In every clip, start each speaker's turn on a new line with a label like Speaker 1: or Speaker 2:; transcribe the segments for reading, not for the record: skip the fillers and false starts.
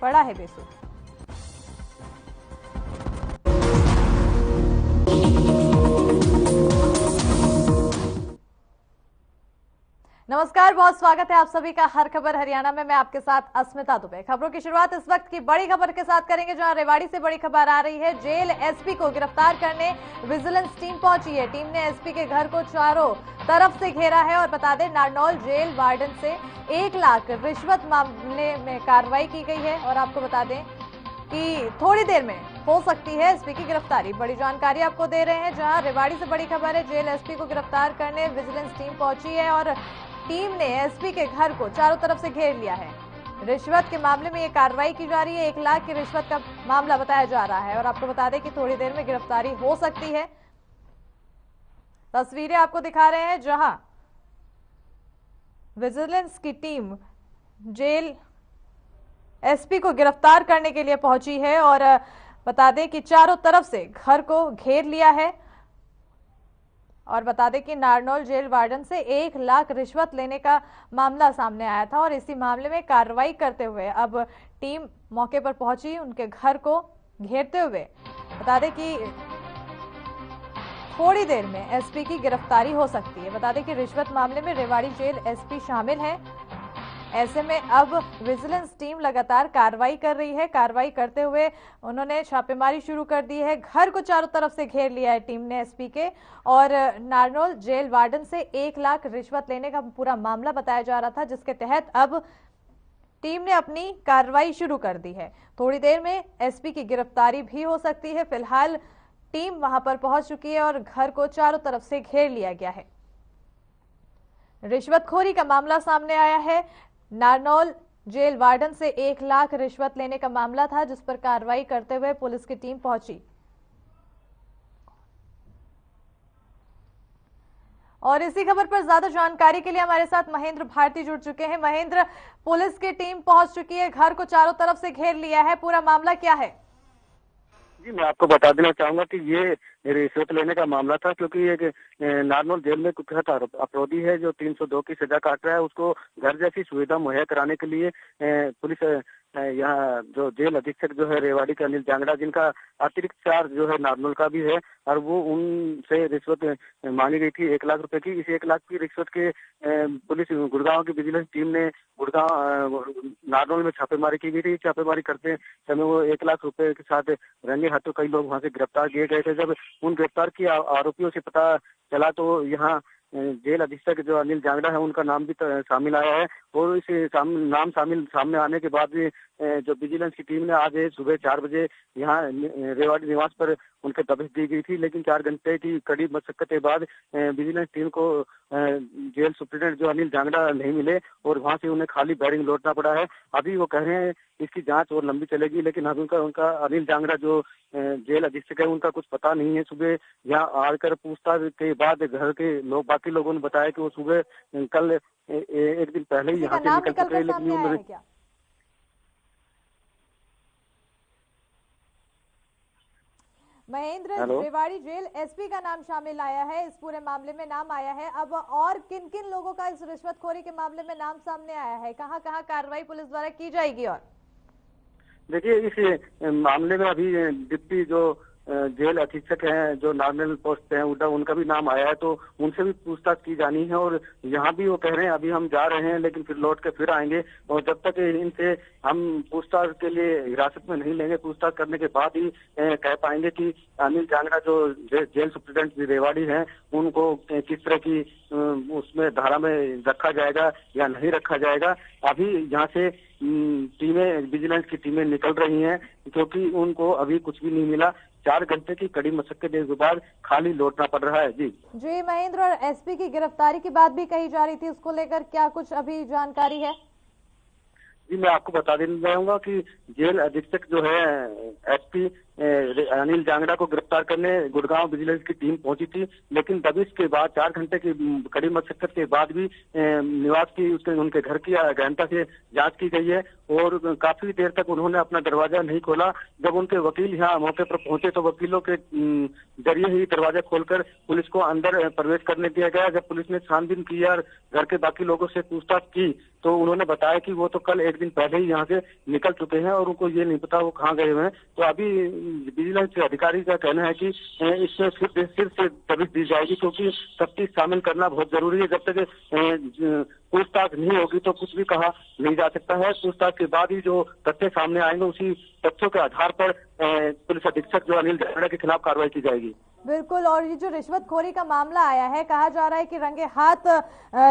Speaker 1: पड़ा है बेसुध। नमस्कार, बहुत स्वागत है आप सभी का हर खबर हरियाणा में। मैं आपके साथ अस्मिता दुबे। खबरों की शुरुआत इस वक्त की बड़ी खबर के साथ करेंगे, जहां रेवाड़ी से बड़ी खबर आ रही है। जेल एसपी को गिरफ्तार करने विजिलेंस टीम पहुंची है। टीम ने एसपी के घर को चारों तरफ से घेरा है। और बता दें, नारनौल जेल वार्डन से 1 लाख रिश्वत मामले में कार्रवाई की गई है। और आपको बता दें कि थोड़ी देर में हो सकती है एसपी की गिरफ्तारी। बड़ी जानकारी आपको दे रहे हैं, जहां रेवाड़ी से बड़ी खबर है। जेल एसपी को गिरफ्तार करने विजिलेंस टीम पहुंची है और टीम ने एसपी के घर को चारों तरफ से घेर लिया है। रिश्वत के मामले में ये कार्रवाई की जा रही है। 1 लाख की रिश्वत का मामला बताया जा रहा है। और आपको बता दें कि थोड़ी देर में गिरफ्तारी हो सकती है। तस्वीरें आपको दिखा रहे हैं, जहां विजिलेंस की टीम जेल एसपी को गिरफ्तार करने के लिए पहुंची है। और बता दें कि चारों तरफ से घर को घेर लिया है। और बता दें कि नारनौल जेल वार्डन से 1 लाख रिश्वत लेने का मामला सामने आया था। और इसी मामले में कार्रवाई करते हुए अब टीम मौके पर पहुंची, उनके घर को घेरते हुए। बता दें कि थोड़ी देर में एसपी की गिरफ्तारी हो सकती है। बता दें कि रिश्वत मामले में रेवाड़ी जेल एसपी शामिल है। ऐसे में अब विजिलेंस टीम लगातार कार्रवाई कर रही है। कार्रवाई करते हुए उन्होंने छापेमारी शुरू कर दी है। घर को चारों तरफ से घेर लिया है टीम ने एसपी के। और नारनौल जेल वार्डन से 1 लाख रिश्वत लेने का पूरा मामला बताया जा रहा था, जिसके तहत अब टीम ने अपनी कार्रवाई शुरू कर दी है। थोड़ी देर में एसपी की गिरफ्तारी भी हो सकती है। फिलहाल टीम वहां पर पहुंच चुकी है और घर को चारों तरफ से घेर लिया गया है। रिश्वतखोरी का मामला सामने आया है। नारनौल जेल वार्डन से 1 लाख रिश्वत लेने का मामला था, जिस पर कार्रवाई करते हुए पुलिस की टीम पहुंची। और इसी खबर पर ज्यादा जानकारी के लिए हमारे साथ महेंद्र भारती जुड़ चुके हैं। महेंद्र, पुलिस की टीम पहुंच चुकी है, घर को चारों तरफ से घेर लिया है, पूरा मामला क्या है?
Speaker 2: जी, मैं आपको बता देना चाहूंगा कि ये रिश्वत लेने का मामला था, क्योंकि एक नारनौल जेल में कुख्यात अपराधी है जो 302 की सजा काट रहा है। उसको घर जैसी सुविधा मुहैया कराने के लिए पुलिस यहाँ जो जेल अधीक्षक जो है रेवाड़ी के अनिल जांगड़ा, जिनका अतिरिक्त चार्ज जो है नारनौल का भी है, और वो उनसे रिश्वत मांगी गई थी 1 लाख रुपए की। इस 1 लाख की रिश्वत के पुलिस गुड़गांव की विजिलेंस टीम ने गुड़गांव नारनौल में छापेमारी की गई थी। छापेमारी करते समय वो 1 लाख रुपए के साथ रंगे हाथों कई लोग वहां से गिरफ्तार किए गए थे। जब उन गिरफ्तार किए आरोपियों से पता चला तो यहाँ जेल अधीक्षक जो अनिल जांगड़ा है, उनका नाम भी शामिल आया है। और इस नाम सामने आने के बाद जो विजिलेंस की टीम ने आज सुबह 4 बजे यहाँ रेवाड़ी निवास पर उनके दबिश दी गई थी। लेकिन 4 घंटे की कड़ी मशक्कत के बाद विजिलेंस टीम को जेल सुप्रीडेंट जो अनिल जांगड़ा नहीं मिले और वहां से उन्हें खाली बैरिंग लौटना पड़ा है। अभी वो कह रहे हैं इसकी जांच और लंबी चलेगी, लेकिन अभी उनका अनिल जांगड़ा जो जेल अधीक्षक है, उनका कुछ पता नहीं है। सुबह यहाँ आकर पूछताछ के बाद घर के लोग, बाकी लोगों ने बताया कि वो सुबह कल एक दिन पहले ही यहाँ से निकल चुके हैं। लेकिन
Speaker 1: महेंद्र, रेवाड़ी जेल एसपी का नाम शामिल आया है, इस पूरे मामले में नाम आया है। अब और किन किन लोगों का इस रिश्वतखोरी के मामले में नाम सामने आया है? कहां कहां कार्रवाई पुलिस द्वारा की जाएगी? और
Speaker 2: देखिए, इस मामले में अभी डिप्टी जो जेल अधीक्षक हैं जो नारनौल पोस्ट पे हैं उड़ा, उनका भी नाम आया है, तो उनसे भी पूछताछ की जानी है। और यहाँ भी वो कह रहे हैं अभी हम जा रहे हैं, लेकिन फिर लौट के फिर आएंगे। और जब तक इनसे हम पूछताछ के लिए हिरासत में नहीं लेंगे, पूछताछ करने के बाद ही कह पाएंगे कि अनिल जांगड़ा जो जेल सुप्रीडेंट रेवाड़ी हैं, उनको किस तरह की उसमें धारा में रखा जाएगा या नहीं रखा जाएगा। अभी यहाँ से टीमें, विजिलेंस की टीमें निकल रही हैं, क्योंकि उनको अभी कुछ भी नहीं मिला। 4 घंटे की कड़ी मशक्कत के बाद खाली लौटना पड़ रहा है। जी
Speaker 1: महेंद्र, और एसपी की गिरफ्तारी की बात भी कही जा रही थी, उसको लेकर क्या कुछ अभी जानकारी है?
Speaker 2: जी, मैं आपको बता देना चाहूंगा कि जेल अधीक्षक जो है एसपी अनिल जांगड़ा को गिरफ्तार करने गुड़गांव विजिलेंस की टीम पहुंची थी, लेकिन दबिश के बाद 4 घंटे की कड़ी मशक्कत के बाद भी निवास की उनके घर की गहनता से जांच की गई है और काफी देर तक उन्होंने अपना दरवाजा नहीं खोला। जब उनके वकील यहाँ मौके पर पहुंचे तो वकीलों के जरिए ही दरवाजा खोलकर पुलिस को अंदर प्रवेश करने दिया गया। जब पुलिस ने छानबीन की और घर के बाकी लोगों से पूछताछ की तो उन्होंने बताया कि वो तो कल एक दिन पहले ही यहाँ से निकल चुके हैं और उनको ये नहीं पता वो कहाँ गए हुए हैं। तो अभी विजिलेंस अधिकारी का कहना है कि इसमें फिर से दबिश दी जाएगी, क्योंकि तफ्तीश शामिल करना बहुत जरूरी है। जब तक पूछताछ नहीं होगी तो कुछ भी कहा नहीं जा सकता है। पूछताछ के बाद ही जो तथ्य सामने आएंगे उसी तथ्यों के आधार पर पुलिस अधीक्षक जो अनिल जांगड़ा के खिलाफ कार्रवाई की जाएगी।
Speaker 1: बिल्कुल। और ये जो रिश्वतखोरी का मामला आया है, कहा जा रहा है कि रंगे हाथ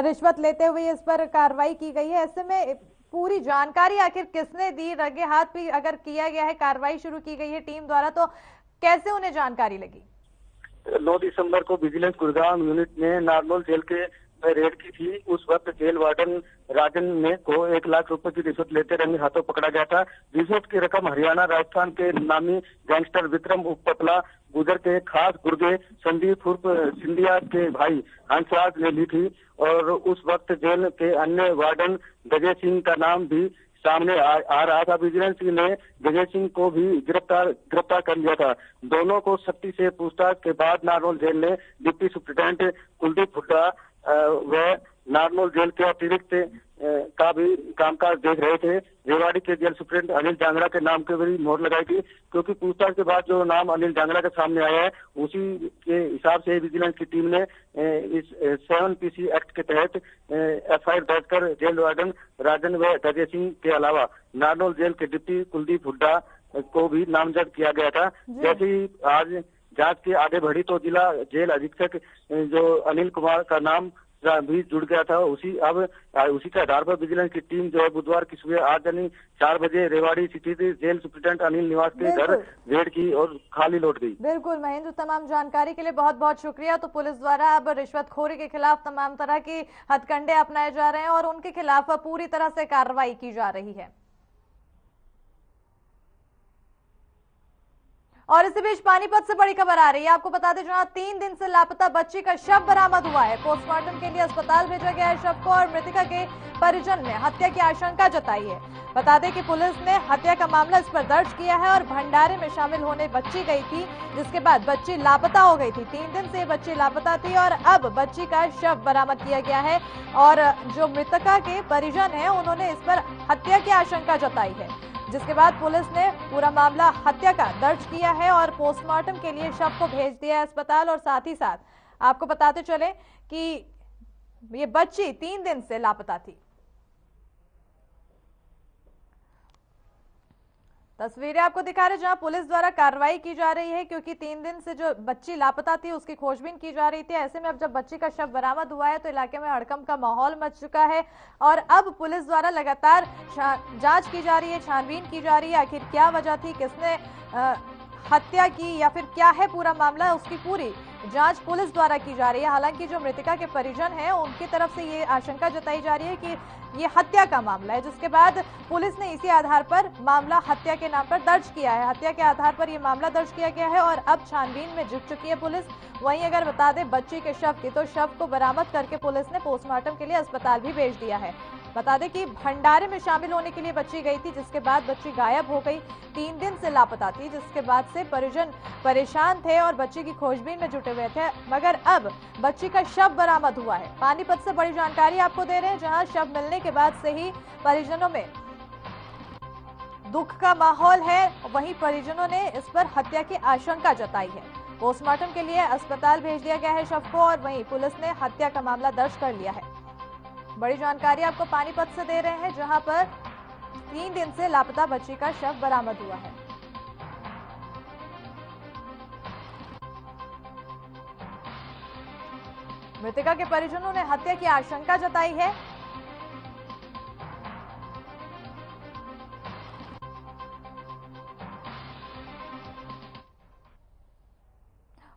Speaker 1: रिश्वत लेते हुए इस पर कार्रवाई की गई है। ऐसे में पूरी जानकारी आखिर किसने दी, रंगे हाथ भी अगर किया गया है, कार्रवाई शुरू की गई है टीम द्वारा, तो कैसे उन्हें जानकारी लगी?
Speaker 2: 9 दिसंबर को विजिलेंस गुड़गांव यूनिट ने नारनौल जेल के रेड की थी। उस वक्त जेल वार्डन राजन ने को 1 लाख रुपए की रिश्वत लेते रंगे हाथों पकड़ा गया था। रिश्वत की रकम हरियाणा राजस्थान के नामी गैंगस्टर विक्रम उपपतला गुजर के खास गुर्गे संदीप उर्फ सिंधिया के भाई हंसराज ने ली थी और उस वक्त जेल के अन्य वार्डन गजय सिंह का नाम भी सामने आ रहा था। विजिलेंस ने गजय सिंह को भी गिरफ्तार कर लिया था। दोनों को सख्ती से पूछताछ के बाद नारनौल जेल ने डिप्टी सुप्रिंटेंडेंट कुलदीप हुड्डा व नारनौल जेल के अतिरिक्त का भी कामकाज देख रहे थे। रेवाड़ी के जेल सुप्रिंटेंडेंट अनिल जांगड़ा के नाम के भी मोहर लगाई थी, क्योंकि पूछताछ के बाद जो नाम अनिल जांगड़ा के सामने आया है उसी के हिसाब से विजिलेंस की टीम ने इस 7 PC एक्ट के तहत FIR दर्ज कर जेल वार्डन राजन व गजय सिंह के अलावा नारनौल जेल के डिप्टी कुलदीप हुड्डा को भी नामजद किया गया था। जैसे ही आज जांच के आगे बढ़ी तो जिला जेल अधीक्षक जो अनिल कुमार का नाम भी जुड़ गया था। उसी के आधार पर विजिलेंस की टीम जो है बुधवार की सुबह 8 यानी 4 बजे रेवाड़ी स्थित जेल सुप्रिंटेंडेंट अनिल निवास के घर रेड की और खाली लौट गई।
Speaker 1: बिल्कुल महेंद्र, तमाम जानकारी के लिए बहुत बहुत शुक्रिया। तो पुलिस द्वारा अब रिश्वतखोरी के खिलाफ तमाम तरह की हथकंडे अपनाए जा रहे हैं और उनके खिलाफ पूरी तरह से कार्रवाई की जा रही है। और इसी बीच पानीपत से बड़ी खबर आ रही है। आपको बता दें, जहां 3 दिन से लापता बच्ची का शव बरामद हुआ है। पोस्टमार्टम के लिए अस्पताल भेजा गया है शव को और मृतका के परिजन ने हत्या की आशंका जताई है। बता दें कि पुलिस ने हत्या का मामला इस पर दर्ज किया है और भंडारे में शामिल होने बच्ची गई थी, जिसके बाद बच्ची लापता हो गई थी। 3 दिन से बच्ची लापता थी और अब बच्ची का शव बरामद किया गया है और जो मृतका के परिजन है उन्होंने इस पर हत्या की आशंका जताई है, जिसके बाद पुलिस ने पूरा मामला हत्या का दर्ज किया है और पोस्टमार्टम के लिए शव को भेज दिया है अस्पताल। और साथ ही साथ आपको बताते चले कि ये बच्ची 3 दिन से लापता थी। तस्वीरें आपको दिखा रहे जहां पुलिस द्वारा कार्रवाई की जा रही है, क्योंकि 3 दिन से जो बच्ची लापता थी उसकी खोजबीन की जा रही थी। ऐसे में अब जब बच्ची का शव बरामद हुआ है तो इलाके में हड़कंप का माहौल मच चुका है और अब पुलिस द्वारा लगातार जांच की जा रही है, छानबीन की जा रही है। आखिर क्या वजह थी, किसने हत्या की या फिर क्या है पूरा मामला, उसकी पूरी जांच पुलिस द्वारा की जा रही है। हालांकि जो मृतका के परिजन हैं उनकी तरफ से ये आशंका जताई जा रही है कि ये हत्या का मामला है, जिसके बाद पुलिस ने इसी आधार पर मामला हत्या के नाम पर दर्ज किया है। हत्या के आधार पर यह मामला दर्ज किया गया है और अब छानबीन में जुट चुकी है पुलिस। वहीं अगर बता दें बच्ची के शव की, तो शव को बरामद करके पुलिस ने पोस्टमार्टम के लिए अस्पताल भी भेज दिया है। बता दें कि भंडारे में शामिल होने के लिए बच्ची गई थी, जिसके बाद बच्ची गायब हो गई। 3 दिन से लापता थी, जिसके बाद से परिजन परेशान थे और बच्ची की खोजबीन में जुटे हुए थे, मगर अब बच्ची का शव बरामद हुआ है। पानीपत से बड़ी जानकारी आपको दे रहे हैं, जहां शव मिलने के बाद से ही परिजनों में दुख का माहौल है। वहीं परिजनों ने इस पर हत्या की आशंका जताई है। पोस्टमार्टम के लिए अस्पताल भेज दिया गया है शव को और वहीं पुलिस ने हत्या का मामला दर्ज कर लिया है। बड़ी जानकारी आपको पानीपत से दे रहे हैं, जहां पर 3 दिन से लापता बच्ची का शव बरामद हुआ है। मृतका के परिजनों ने हत्या की आशंका जताई है।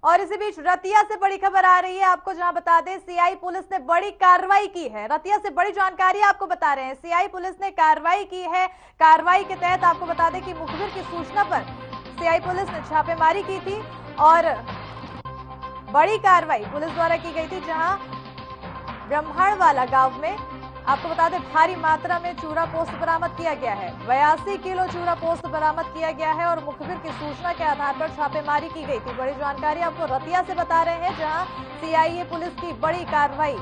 Speaker 1: और इसी बीच रतिया से बड़ी खबर आ रही है आपको, जहां बता दें सीआई पुलिस ने बड़ी कार्रवाई की है। रतिया से बड़ी जानकारी आपको बता रहे हैं, सीआई पुलिस ने कार्रवाई की है। कार्रवाई के तहत आपको बता दें कि मुखबिर की सूचना पर सीआई पुलिस ने छापेमारी की थी और बड़ी कार्रवाई पुलिस द्वारा की गई थी, जहां ब्रह्माणवाला गांव में आपको बता दें भारी मात्रा में चूरा पोस्त बरामद किया गया है। 82 किलो चूरा पोस्त बरामद किया गया है और मुखबिर की सूचना के आधार पर छापेमारी की गई थी। बड़ी जानकारी आपको रतिया से बता रहे हैं, जहां सीआईए पुलिस की बड़ी कार्रवाई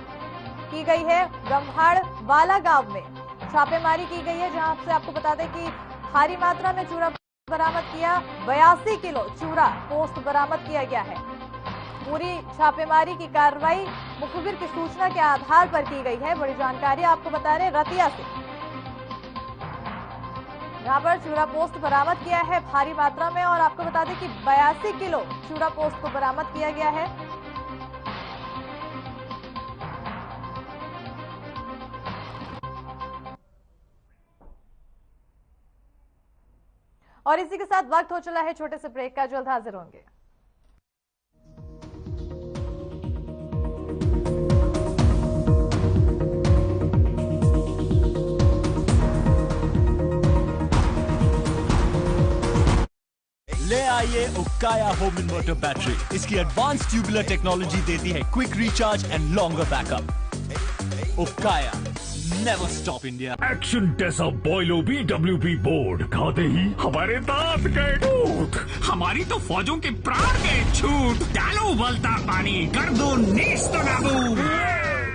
Speaker 1: की गई है। ब्रह्माणवाला गांव में छापेमारी की गई है, जहां से आपको बता दें कि भारी मात्रा में चूरा बरामद किया, 82 किलो चूरा पोस्त बरामद किया गया है। पूरी छापेमारी की कार्रवाई मुखबिर की सूचना के आधार पर की गई है। बड़ी जानकारी आपको बता रहे रतिया से, यहां पर चूरा पोस्त बरामद किया है भारी मात्रा में और आपको बता दें कि 82 किलो चूरा पोस्त को बरामद किया गया है। और इसी के साथ वक्त हो चला है छोटे से ब्रेक का, जल्द हाजिर होंगे।
Speaker 3: ले आइए उक्काया होम इन्वर्टर बैटरी। इसकी एडवांस ट्यूबुलर टेक्नोलॉजी देती है quick recharge and longer backup. उक्काया, never stop India.
Speaker 4: Action TESA बॉयलो BWP बोर्ड खाते ही हमारे दांत गए टूट।
Speaker 5: हमारी तो फौजों के प्राण गए छूट। डालो उबलता पानी, कर दो नेस्त नाबूद।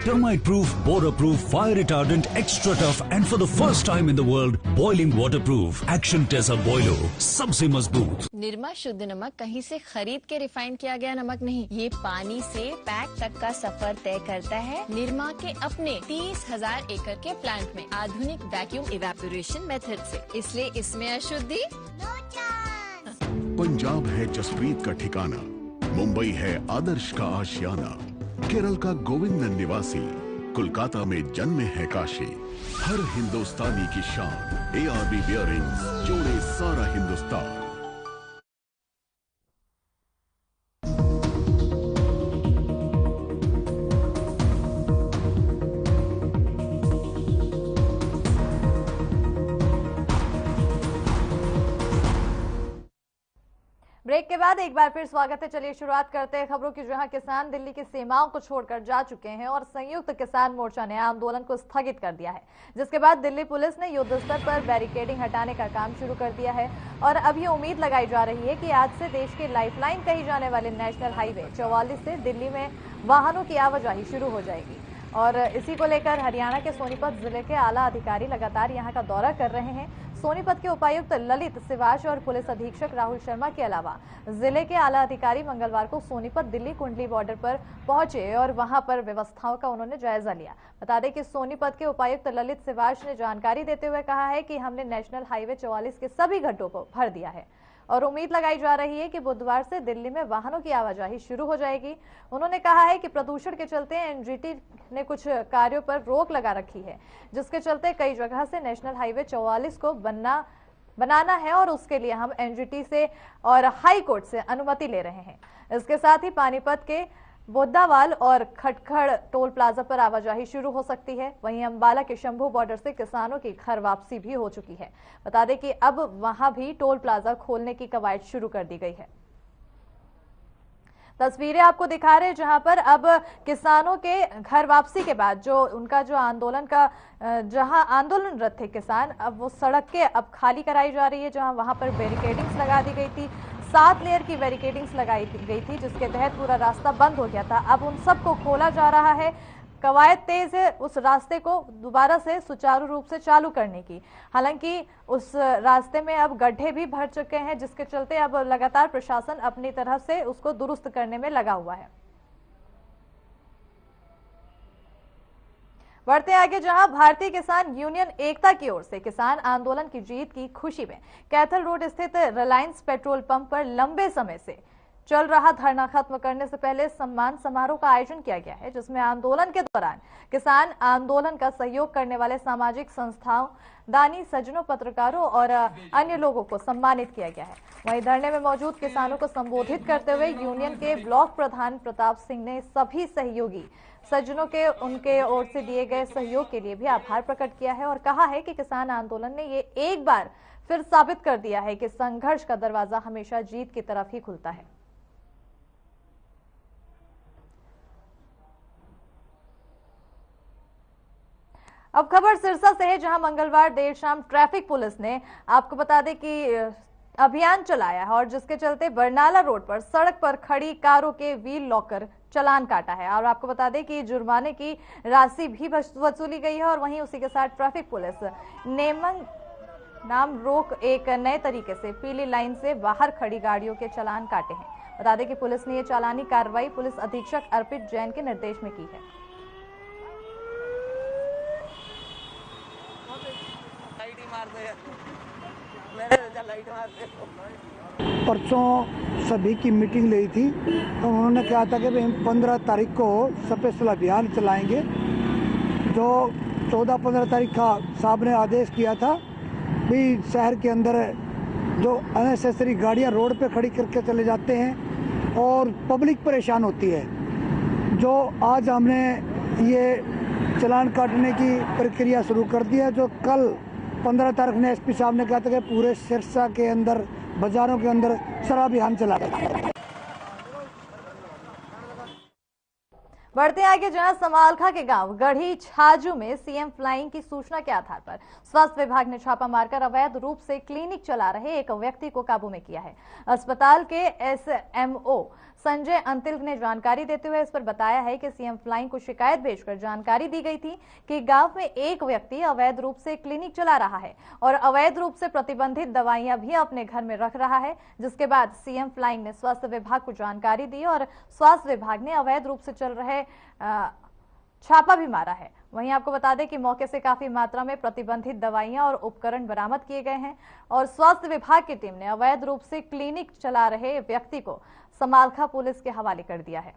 Speaker 4: Termite proof, border proof, fire retardant, extra tough and for the first time in the world, boiling waterproof. Action Tesa Boilo, सबसे मजबूत।
Speaker 6: निरमा शुद्ध नमक कहीं से खरीद के रिफाइन किया गया नमक नहीं, ये पानी से पैक तक का सफर तय करता है। निरमा के अपने 30,000 एकड़ के प्लांट में आधुनिक वैक्यूम इवेपोरेशन मेथड से, इसलिए इसमें अशुद्धि।
Speaker 7: पंजाब है जसप्रीत का ठिकाना, मुंबई है आदर्श का आशियाना, केरल का गोविंदन निवासी, कोलकाता में जन्मे है काशी। हर हिंदुस्तानी की शान, ARB बियरिंग्स जोड़े सारा हिंदुस्तान।
Speaker 1: ब्रेक के बाद एक बार फिर स्वागत है। चलिए शुरुआत करते हैं खबरों की, जहां किसान दिल्ली की सीमाओं को छोड़कर जा चुके हैं और संयुक्त किसान मोर्चा ने आंदोलन को स्थगित कर दिया है, जिसके बाद दिल्ली पुलिस ने युद्ध स्तर पर बैरिकेडिंग हटाने का काम शुरू कर दिया है। और अब ये उम्मीद लगाई जा रही है कि आज से देश की लाइफलाइन कही जाने वाले नेशनल हाईवे 44 से दिल्ली में वाहनों की आवाजाही शुरू हो जाएगी। और इसी को लेकर हरियाणा के सोनीपत जिले के आला अधिकारी लगातार यहां का दौरा कर रहे हैं। सोनीपत के उपायुक्त ललित सिवाच और पुलिस अधीक्षक राहुल शर्मा के अलावा जिले के आला अधिकारी मंगलवार को सोनीपत दिल्ली कुंडली बॉर्डर पर पहुंचे और वहां पर व्यवस्थाओं का उन्होंने जायजा लिया। बता दें कि सोनीपत के उपायुक्त ललित सिवाच ने जानकारी देते हुए कहा है कि हमने नेशनल हाईवे 44 के सभी गड्ढों को भर दिया है और उम्मीद लगाई जा रही है कि बुधवार से दिल्ली में वाहनों की आवाजाही शुरू हो जाएगी। उन्होंने कहा है कि प्रदूषण के चलते एनजीटी ने कुछ कार्यों पर रोक लगा रखी है, जिसके चलते कई जगह से नेशनल हाईवे 44 को बनाना है और उसके लिए हम एनजीटी से और हाई कोर्ट से अनुमति ले रहे हैं। इसके साथ ही पानीपत के बोद्दावाल और खटखड़ टोल प्लाजा पर आवाजाही शुरू हो सकती है। वहीं अंबाला के शंभू बॉर्डर से किसानों की घर वापसी भी हो चुकी है। बता दें कि अब वहां भी टोल प्लाजा खोलने की कवायद शुरू कर दी गई है। तस्वीरें आपको दिखा रहे हैं जहां पर अब किसानों के घर वापसी के बाद जो उनका जो आंदोलन का जहां आंदोलनरत थे किसान, अब वो सड़क के अब खाली कराई जा रही है, जहां वहां पर बैरिकेडिंग्स लगा दी गई थी। 7 लेयर की बैरिकेडिंग्स लगाई गई थी, जिसके तहत पूरा रास्ता बंद हो गया था। अब उन सबको खोला जा रहा है। कवायद तेज है उस रास्ते को दोबारा से सुचारू रूप से चालू करने की। हालांकि उस रास्ते में अब गड्ढे भी भर चुके हैं, जिसके चलते अब लगातार प्रशासन अपनी तरफ से उसको दुरुस्त करने में लगा हुआ है। बढ़ते आगे, जहां भारतीय किसान यूनियन एकता की ओर से किसान आंदोलन की जीत की खुशी में कैथल रोड स्थित रिलायंस पेट्रोल पंप पर लंबे समय से चल रहा धरना खत्म करने से पहले सम्मान समारोह का आयोजन किया गया है, जिसमें आंदोलन के दौरान किसान आंदोलन का सहयोग करने वाले सामाजिक संस्थाओं, दानी सज्जनों, पत्रकारों और अन्य लोगों को सम्मानित किया गया है। वहीं धरने में मौजूद किसानों को संबोधित करते हुए यूनियन के ब्लॉक प्रधान प्रताप सिंह ने सभी सहयोगी सज्जनों के उनके ओर से दिए गए सहयोग के लिए भी आभार प्रकट किया है और कहा है कि किसान आंदोलन ने ये एक बार फिर साबित कर दिया है कि संघर्ष का दरवाजा हमेशा जीत की तरफ ही खुलता है। अब खबर सिरसा से है, जहां मंगलवार देर शाम ट्रैफिक पुलिस ने आपको बता दें कि अभियान चलाया है और जिसके चलते बरनाला रोड पर सड़क पर खड़ी कारों के व्हील लॉकर चालान काटा है। और आपको बता दें कि जुर्माने की राशि भी वसूली गई है और वहीं उसी के साथ ट्रैफिक पुलिस नेमंग नाम रोक एक नए तरीके से पीली लाइन से बाहर खड़ी गाड़ियों के चालान काटे हैं। बता दें कि पुलिस ने यह चालानी कार्रवाई पुलिस अधीक्षक अर्पित जैन के निर्देश में की है।
Speaker 8: परसों सभी की मीटिंग ली थी तो उन्होंने कहा था कि हम 15 तारीख को स्पेशल अभियान चलाएंगे। जो 14-15 तारीख का साहब ने आदेश किया था भी शहर के अंदर जो अननेसेसरी गाड़ियां रोड पे खड़ी करके चले जाते हैं और पब्लिक परेशान होती है। जो आज हमने ये चालान काटने की प्रक्रिया शुरू कर दी है। जो कल 15 तारीख ने एसपी साहब ने कहा था कि पूरे सिरसा के अंदर बाजारों के अंदर सारा अभियान चलाया।
Speaker 1: बढ़ते आगे, जहां समालखा के गांव गढ़ी छाजू में सीएम फ्लाइंग की सूचना के आधार पर स्वास्थ्य विभाग ने छापा मारकर अवैध रूप से क्लिनिक चला रहे एक व्यक्ति को काबू में किया है। अस्पताल के एसएमओ संजय अंतिल ने जानकारी देते हुए इस पर बताया है कि सीएम फ्लाइंग को शिकायत भेजकर जानकारी दी गई थी कि गांव में एक व्यक्ति अवैध रूप से क्लिनिक चला रहा है और अवैध रूप से प्रतिबंधित दवाइयां भी अपने घर में रख रहा है। जिसके बाद सीएम फ्लाइंग ने स्वास्थ्य विभाग को जानकारी दी और स्वास्थ्य विभाग ने अवैध रूप से चल रहे छापा भी मारा है। वहीं आपको बता दें कि मौके से काफी मात्रा में प्रतिबंधित दवाइयां और उपकरण बरामद किए गए हैं और स्वास्थ्य विभाग की टीम ने अवैध रूप से क्लिनिक चला रहे व्यक्ति को समालखा पुलिस के हवाले कर दिया है।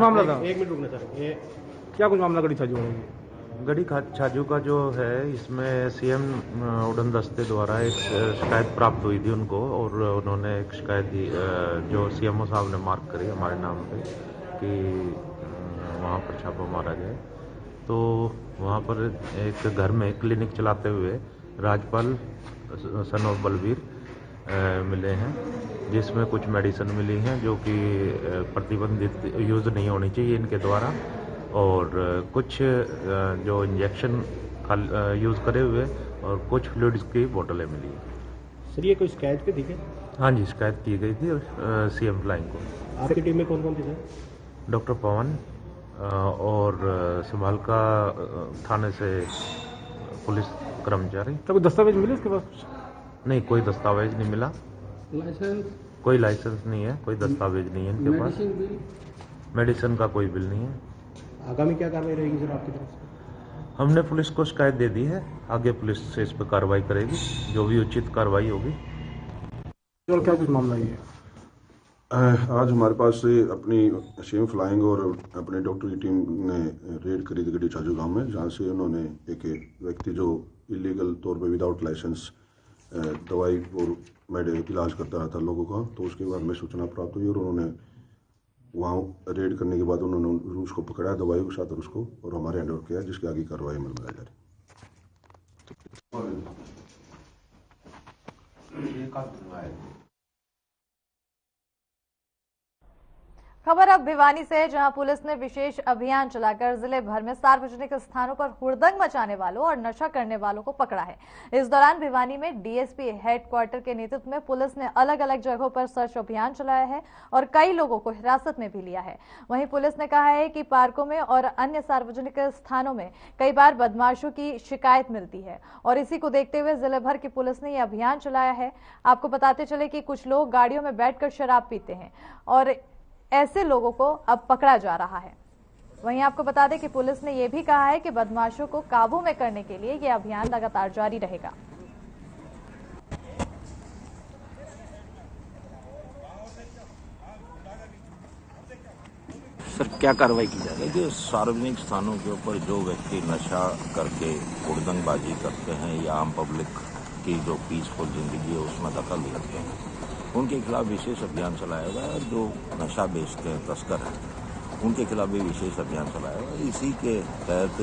Speaker 9: मामला था, एक मिनट रुकना चाहिए। क्या कुछ मामला गढ़ी छाजू में?
Speaker 10: गढ़ी छाजू का जो है, इसमें सीएम उड़न दस्ते द्वारा एक शिकायत प्राप्त हुई थी उनको और उन्होंने एक शिकायत दी जो सीएमओ साहब ने मार्क करी हमारे नाम पे कि वहाँ पर छापा मारा जाए। तो वहाँ पर एक घर में क्लिनिक चलाते हुए राजपाल सन ऑफ बलवीर मिले हैं, जिसमें कुछ मेडिसिन मिली हैं जो कि प्रतिबंधित यूज़ नहीं होनी चाहिए इनके द्वारा, और कुछ जो इंजेक्शन यूज़ करे हुए और कुछ फ्लूइड्स की बोतलें मिली हैं।
Speaker 9: सर, ये कोई शिकायत पे थी क्या?
Speaker 10: हाँ जी, शिकायत की गई थी सीएम फ्लाइंग को।
Speaker 9: आपकी टीम में कौन कौन थी सर?
Speaker 10: डॉक्टर पवन और समालखा थाने से पुलिस कर्मचारी।
Speaker 9: तो कोई दस्तावेज मिले इसके पास?
Speaker 10: नहीं, कोई दस्तावेज नहीं मिला।
Speaker 9: लाइसेंस?
Speaker 10: कोई लाइसेंस नहीं है, कोई दस्तावेज नहीं है इनके पास। मेडिसिन का कोई बिल नहीं है।
Speaker 9: आगामी क्या कार्रवाई रहेगी सर आपकी तरफ से?
Speaker 10: हमने पुलिस को शिकायत दे दी है, आगे पुलिस इस पर कार्रवाई करेगी, जो भी उचित कार्रवाई होगी।
Speaker 9: क्या कुछ मामला है?
Speaker 11: आज हमारे पास से अपनी सीएम फ्लाइंग और अपने डॉक्टर की टीम ने रेड करी थी गढ़ी छाजू गांव में, जहां से उन्होंने एक व्यक्ति जो इलीगल तौर पे विदाउट लाइसेंस दवाई और इलाज करता रहा था लोगों का, तो उसके बाद में सूचना प्राप्त हुई और उन्होंने वहाँ रेड करने के बाद उन्होंने उसको पकड़ा दवाई के साथ और उसको और हमारे हैंड ओवर किया, जिसकी आगे कार्रवाई अमल में लाई जा रही।
Speaker 1: खबर अब भिवानी से है, जहां पुलिस ने विशेष अभियान चलाकर जिले भर में सार्वजनिक स्थानों पर हुड़दंग मचाने वालों और नशा करने वालों को पकड़ा है। इस दौरान भिवानी में डीएसपी हेडक्वार्टर के नेतृत्व में पुलिस ने अलग अलग जगहों पर सर्च अभियान चलाया है और कई लोगों को हिरासत में भी लिया है। वहीं पुलिस ने कहा है कि पार्कों में और अन्य सार्वजनिक स्थानों में कई बार बदमाशों की शिकायत मिलती है और इसी को देखते हुए जिले भर की पुलिस ने यह अभियान चलाया है। आपको बताते चले कि कुछ लोग गाड़ियों में बैठकर शराब पीते हैं और ऐसे लोगों को अब पकड़ा जा रहा है। वहीं आपको बता दें कि पुलिस ने यह भी कहा है कि बदमाशों को काबू में करने के लिए यह अभियान लगातार जारी रहेगा।
Speaker 12: सर, क्या कार्रवाई की जा रही है? सार्वजनिक स्थानों के ऊपर जो व्यक्ति नशा करके हुड़दंगबाजी करते हैं या आम पब्लिक की जो पीसफुल जिंदगी है उसमें दखल देते हैं, उनके खिलाफ विशेष अभियान चलाया गया है। जो नशा बेचते हैं, तस्कर हैं, उनके खिलाफ भी विशेष अभियान चलाया और इसी के तहत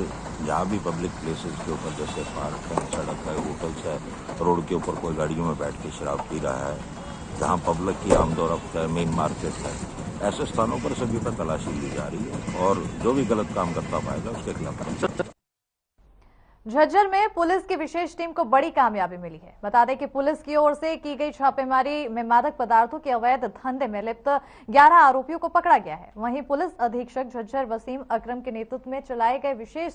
Speaker 12: जहाँ भी पब्लिक प्लेसेस के ऊपर जैसे पार्क है, सड़क है, होटल्स है, रोड के ऊपर कोई गाड़ियों में बैठ के शराब पी रहा है, जहाँ पब्लिक की आमदोरफ्त है, मेन मार्केट है, ऐसे स्थानों पर सभी पर तलाशी ली जा रही है और जो भी गलत काम करता पाएगा उसके खिलाफ।
Speaker 1: झज्जर में पुलिस की विशेष टीम को बड़ी कामयाबी मिली है। बता दें कि पुलिस की ओर से की गई छापेमारी में मादक पदार्थों के अवैध धंधे में लिप्त 11 आरोपियों को पकड़ा गया है। वहीं पुलिस अधीक्षक झज्जर वसीम अकरम के नेतृत्व में चलाए गए विशेष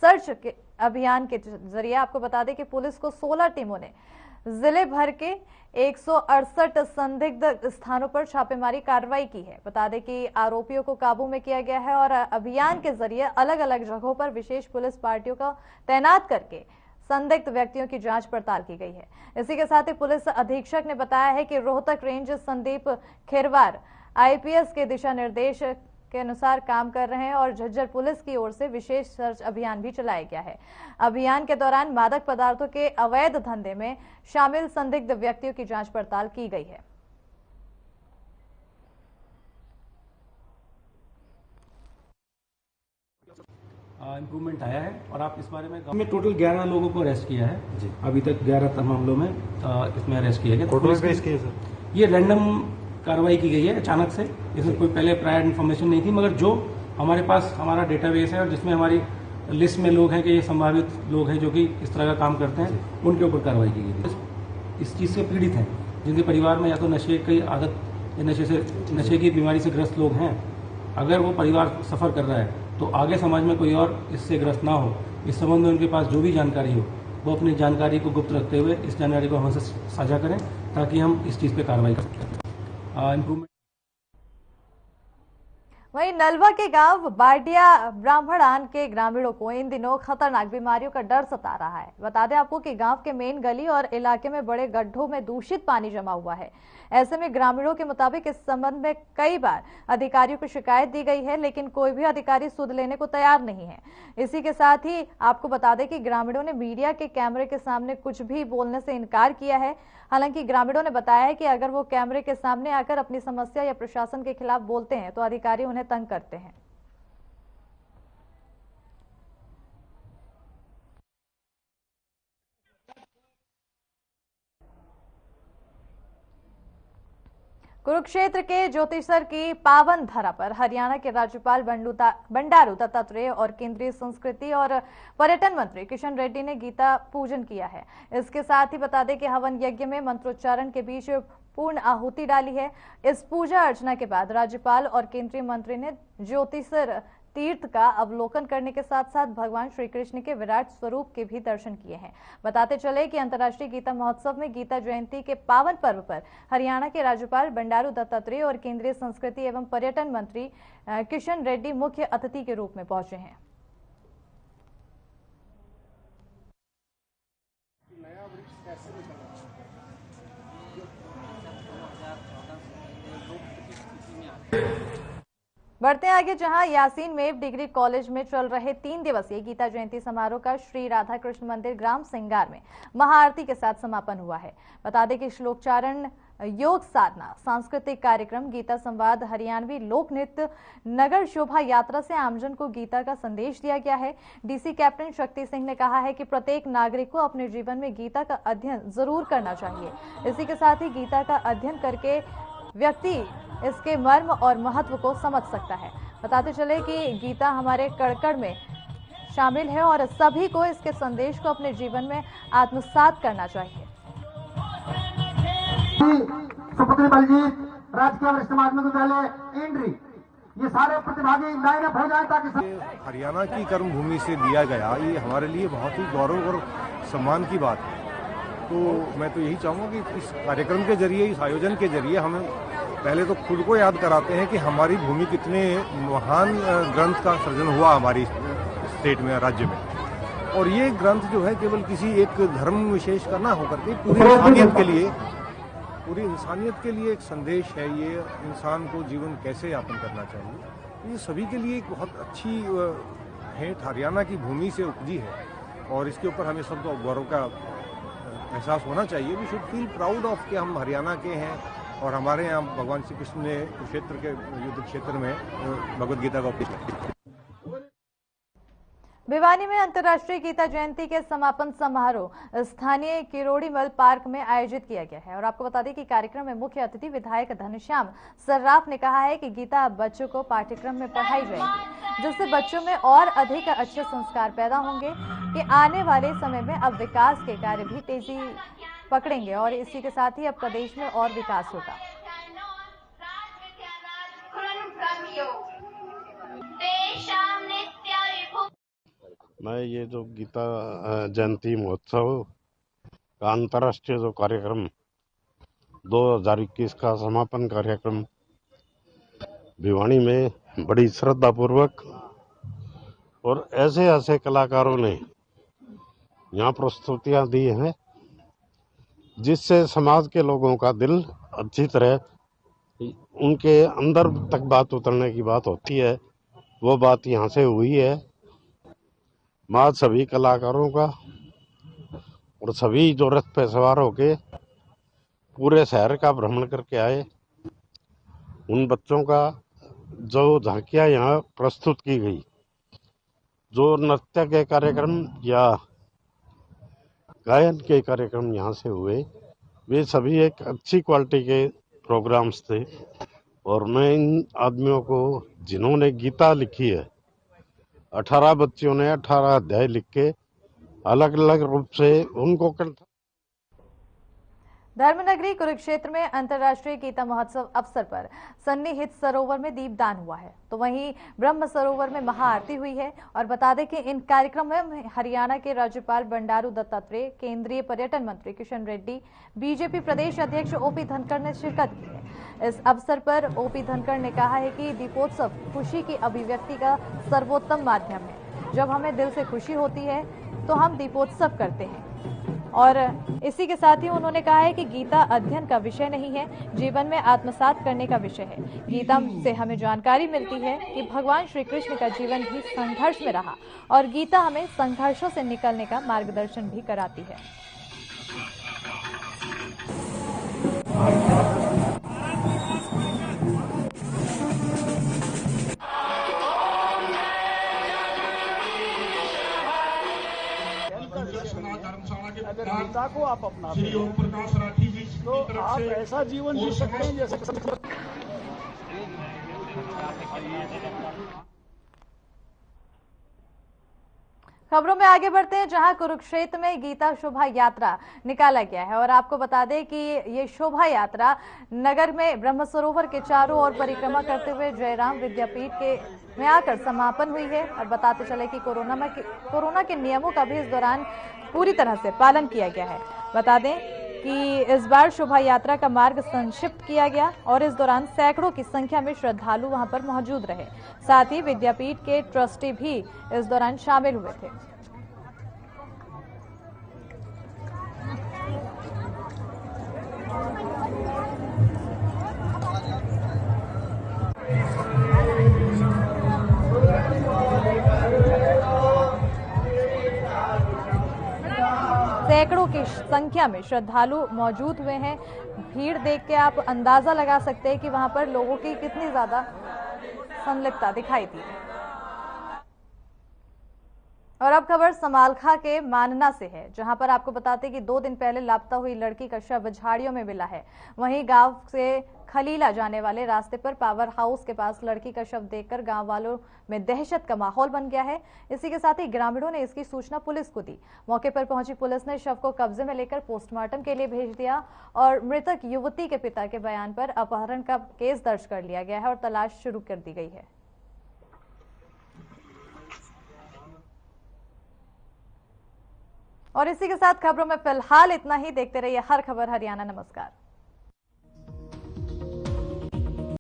Speaker 1: सर्च के अभियान के जरिए आपको बता दें कि पुलिस को 16 टीमों ने जिले भर के 168 संदिग्ध स्थानों पर छापेमारी कार्रवाई की है। बता दें कि आरोपियों को काबू में किया गया है और अभियान के जरिए अलग अलग जगहों पर विशेष पुलिस पार्टियों का तैनात करके संदिग्ध व्यक्तियों की जांच पड़ताल की गई है। इसी के साथ ही पुलिस अधीक्षक ने बताया है कि रोहतक रेंज संदीप खेरवार IPS के दिशा निर्देश के अनुसार काम कर रहे हैं और झज्जर पुलिस की ओर से विशेष सर्च अभियान भी चलाया गया है। अभियान के दौरान मादक पदार्थों के अवैध धंधे में शामिल संदिग्ध व्यक्तियों की जांच पड़ताल की गई है।
Speaker 9: इम्प्रूवमेंट आया है और आप इस बारे में टोटल 11 लोगों को अरेस्ट किया है जी। अभी तक 11 मामलों में इसमें अरेस्ट किया गया। टोटल केस किए सर, ये रैंडम कार्रवाई की गई है अचानक से, इसमें कोई पहले प्रायर इन्फॉर्मेशन नहीं थी, मगर जो हमारे पास हमारा डेटाबेस है और जिसमें हमारी लिस्ट में लोग हैं कि ये संभावित लोग हैं जो कि इस तरह का काम करते हैं, उनके ऊपर कार्रवाई की गई थी। इस चीज़ से पीड़ित हैं जिनके परिवार में या तो नशे की आदत या नशे की बीमारी से ग्रस्त लोग हैं, अगर वो परिवार सफ़र कर रहा है तो आगे समाज में कोई और इससे ग्रस्त ना हो, इस संबंध में उनके पास जो भी जानकारी हो वो अपनी जानकारी को गुप्त रखते हुए इस जानकारी को हमसे साझा करें ताकि हम इस चीज़ पर कार्रवाई कर सकें।
Speaker 1: वहीं नलवा के गांव बाडिया ब्राह्मणान के ग्रामीणों को इन दिनों खतरनाक बीमारियों का डर सता रहा है। बता दें आपको कि गांव के मेन गली और इलाके में बड़े गड्ढों में दूषित पानी जमा हुआ है। ऐसे में ग्रामीणों के मुताबिक इस संबंध में कई बार अधिकारियों को शिकायत दी गई है, लेकिन कोई भी अधिकारी सुध लेने को तैयार नहीं है। इसी के साथ ही आपको बता दें कि ग्रामीणों ने मीडिया के कैमरे के सामने कुछ भी बोलने से इनकार किया है। हालांकि ग्रामीणों ने बताया है कि अगर वो कैमरे के सामने आकर अपनी समस्या या प्रशासन के खिलाफ बोलते हैं तो अधिकारी उन्हें तंग करते हैं। कुरुक्षेत्र के ज्योतिषर की पावन धरा पर हरियाणा के राज्यपाल बंडारू दत्तात्रेय और केंद्रीय संस्कृति और पर्यटन मंत्री किशन रेड्डी ने गीता पूजन किया है। इसके साथ ही बता दें कि हवन यज्ञ में मंत्रोच्चारण के बीच पूर्ण आहुति डाली है। इस पूजा अर्चना के बाद राज्यपाल और केंद्रीय मंत्री ने ज्योतिषर तीर्थ का अवलोकन करने के साथ साथ भगवान श्री कृष्ण के विराट स्वरूप के भी दर्शन किए हैं। बताते चले कि अंतर्राष्ट्रीय गीता महोत्सव में गीता जयंती के पावन पर्व पर हरियाणा के राज्यपाल बंडारू दत्तात्रेय और केंद्रीय संस्कृति एवं पर्यटन मंत्री किशन रेड्डी मुख्य अतिथि के रूप में पहुंचे हैं। बढ़ते हैं आगे, जहां यासीन मेव डिग्री कॉलेज में चल रहे 3 दिवसीय गीता जयंती समारोह का श्री राधा कृष्ण मंदिर ग्राम सिंगार में महाआरती के साथ समापन हुआ है। बता दें कि श्लोकचारण, योग साधना, सांस्कृतिक कार्यक्रम, गीता संवाद, हरियाणवी लोक नृत्य, नगर शोभा यात्रा से आमजन को गीता का संदेश दिया गया है। डीसी कैप्टन शक्ति सिंह ने कहा है कि प्रत्येक नागरिक को अपने जीवन में गीता का अध्ययन जरूर करना चाहिए। इसी के साथ ही गीता का अध्ययन करके व्यक्ति इसके मर्म और महत्व को समझ सकता है। बताते चले कि गीता हमारे कड़-कड़ में शामिल है और सभी को इसके संदेश को अपने जीवन में आत्मसात करना चाहिए।
Speaker 13: सुपुत्री बलजीत, राजकीय वरिष्ठ माध्यमिक विद्यालय इंड्री, ये सारे प्रतिभागी लाइन अप हो जाए ताकि
Speaker 14: हरियाणा की कर्म भूमि से दिया गया, ये हमारे लिए बहुत ही गौरव और सम्मान की बात है। तो मैं तो यही चाहूँगा कि इस कार्यक्रम के जरिए, इस आयोजन के जरिए हमें पहले तो खुद को याद कराते हैं कि हमारी भूमि कितने महान ग्रंथ का सृजन हुआ हमारी स्टेट में, राज्य में। और ये ग्रंथ जो है केवल किसी एक धर्म विशेष का ना होकर के पूरी इंसानियत के लिए एक संदेश है। ये इंसान को जीवन कैसे यापन करना चाहिए, ये सभी के लिए एक बहुत अच्छी भेंट हरियाणा की भूमि से उपजी है और इसके ऊपर हमें सबको गौरव का एहसास होना चाहिए। We should feel proud of कि हम हरियाणा के हैं और हमारे यहाँ भगवान श्री कृष्ण ने कुरुक्षेत्र के युद्ध क्षेत्र में भगवद गीता का उपदेश किया।
Speaker 1: भिवानी में अंतर्राष्ट्रीय गीता जयंती के समापन समारोह स्थानीय किरोड़ीमल पार्क में आयोजित किया गया है और आपको बता दें कि कार्यक्रम में मुख्य अतिथि विधायक घनश्याम सर्राफ ने कहा है कि गीता अब बच्चों को पाठ्यक्रम में पढ़ाई जाएगी, जिससे बच्चों में और अधिक अच्छे संस्कार पैदा होंगे कि आने वाले समय में अब विकास के कार्य भी तेजी पकड़ेंगे और इसी के साथ ही अब प्रदेश में और विकास होगा।
Speaker 15: मैं ये जो गीता जयंती महोत्सव का अंतर्राष्ट्रीय जो कार्यक्रम 2021 का समापन कार्यक्रम भिवानी में बड़ी श्रद्धा पूर्वक और ऐसे ऐसे कलाकारों ने यहाँ प्रस्तुतियाँ दी हैं जिससे समाज के लोगों का दिल अच्छी तरह उनके अंदर तक बात उतरने की बात होती है, वो बात यहाँ से हुई है। मैं सभी कलाकारों का और सभी जो रथ पे सवार होके पूरे शहर का भ्रमण करके आए, उन बच्चों का जो झांकियाँ यहाँ प्रस्तुत की गई, जो नृत्य के कार्यक्रम या गायन के कार्यक्रम यहाँ से हुए, वे सभी एक अच्छी क्वालिटी के प्रोग्राम्स थे। और मैं इन आदमियों को जिन्होंने गीता लिखी है, 18 बच्चियों ने 18 अध्याय लिख के अलग अलग रूप से उनको
Speaker 1: धर्मनगरी कुरुक्षेत्र में अंतर्राष्ट्रीय गीता महोत्सव अवसर पर सन्निहित सरोवर में दीपदान हुआ है, तो वहीं ब्रह्म सरोवर में महाआरती हुई है। और बता दें कि इन कार्यक्रमों में हरियाणा के राज्यपाल बंडारू दत्तात्रेय, केंद्रीय पर्यटन मंत्री किशन रेड्डी, बीजेपी प्रदेश अध्यक्ष ओपी धनखड़ ने शिरकत की है। इस अवसर पर ओपी धनखड़ ने कहा है कि दीपोत्सव खुशी की अभिव्यक्ति का सर्वोत्तम माध्यम है। जब हमें दिल से खुशी होती है तो हम दीपोत्सव करते हैं। और इसी के साथ ही उन्होंने कहा है कि गीता अध्ययन का विषय नहीं है, जीवन में आत्मसात करने का विषय है। गीता से हमें जानकारी मिलती है कि भगवान श्री कृष्ण का जीवन भी संघर्ष में रहा और गीता हमें संघर्षों से निकलने का मार्गदर्शन भी कराती है।
Speaker 16: गीता को आप अपनाते हैं तो आप ऐसा जीवन जी सकते हैं जैसे
Speaker 1: खबरों में आगे बढ़ते हैं, जहां कुरुक्षेत्र में गीता शोभा यात्रा निकाला गया है और आपको बता दें कि ये शोभा यात्रा नगर में ब्रह्म सरोवर के चारों ओर परिक्रमा करते हुए जयराम विद्यापीठ में आकर समापन हुई है। और बताते चले कि कोरोना के नियमों का भी इस दौरान पूरी तरह से पालन किया गया है। बता दें कि इस बार शोभा यात्रा का मार्ग संक्षिप्त किया गया और इस दौरान सैकड़ों की संख्या में श्रद्धालु वहां पर मौजूद रहे। साथ ही विद्यापीठ के ट्रस्टी भी इस दौरान शामिल हुए थे। सैकड़ों की संख्या में श्रद्धालु मौजूद हुए हैं। भीड़ देख के आप अंदाजा लगा सकते हैं कि वहां पर लोगों की कितनी ज्यादा संलिप्तता दिखाई दी। और अब खबर समालखा के मानना से है, जहां पर आपको बताते हैं कि 2 दिन पहले लापता हुई लड़की का शव झाड़ियों में मिला है। वहीं गांव से खलीला जाने वाले रास्ते पर पावर हाउस के पास लड़की का शव देखकर गांव वालों में दहशत का माहौल बन गया है। इसी के साथ ही ग्रामीणों ने इसकी सूचना पुलिस को दी। मौके पर पहुंची पुलिस ने शव को कब्जे में लेकर पोस्टमार्टम के लिए भेज दिया और मृतक युवती के पिता के बयान पर अपहरण का केस दर्ज कर लिया गया है और तलाश शुरू कर दी गई है। और इसी के साथ खबरों में फिलहाल इतना ही। देखते रहिए हर खबर हरियाणा। नमस्कार।